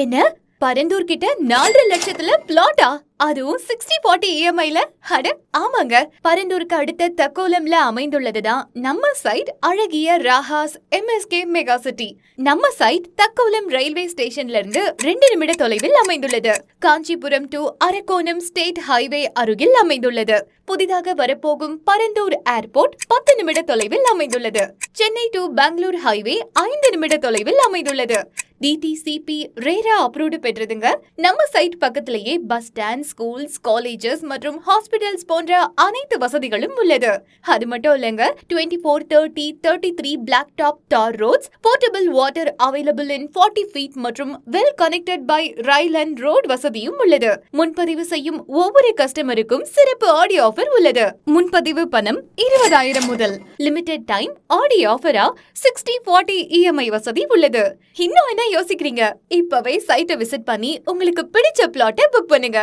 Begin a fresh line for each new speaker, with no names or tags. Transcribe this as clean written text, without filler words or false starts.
என்ன பரந்தூர் கிட்ட 4.5 லட்சத்துல பிளாட்டா? அதுவும் 60/40 இஎம்ஐல? அட ஆமாங்க, பரந்தூருக்கு அடுத்த தக்கோலம்ல அமைந்துள்ளதுதான் நம்ம சைட் அழகிய ராஹாஸ் எம்எஸ்கே மெகா சிட்டி. நம்ம சைட் தக்கோலம் ரயில்வே ஸ்டேஷன்ல இருந்து 2 நிமிட தொலைவில் அமைந்துள்ளது. Kanchipuram to Arakkonam state highway அருகில் அமைந்துள்ளது. புதிதாக வரப்போகும் பரந்தூர் ஏர்போர்ட் 10 நிமிட தொலைவில் அமைந்துள்ளது. சென்னை டு பெங்களூர் ஹைவே 5 நிமிட தொலைவில் அமைந்துள்ளது. டிடிசிபி ரேரா அப்ரூவ்டு பெற்றதுங்க. நம்ம சைட் பக்கத்திலேயே பஸ் ஸ்டாண்ட், ஸ்கூல்ஸ், காலேஜஸ் மற்றும் ஹாஸ்பிட்டல்ஸ் போன்ற அனைத்து வசதிகளும் உள்ளது. அது மட்டும் இல்லங்க, 24/30, 33 black top tar roads, portable water available in 40 feet மற்றும் well connected by rail and road வசதியும் உள்ளது. முன்பதிவு செய்யும் ஒவ்வொரு கஸ்டமருக்கும் சிறப்பு ஆடி ஆஃபர் உள்ளது. முன்பதிவு பணம் 20,000 முதல். லிமிடெட் டைம் ஆடி ஆஃபரா 60/40 இஎம்ஐ வசதி உள்ளது. இன்னும் என்ன யோசிக்கிறீங்க? இப்பவே சைட்டை விசிட் பண்ணி உங்களுக்கு பிடிச்ச பிளாட்டை புக் பண்ணுங்க.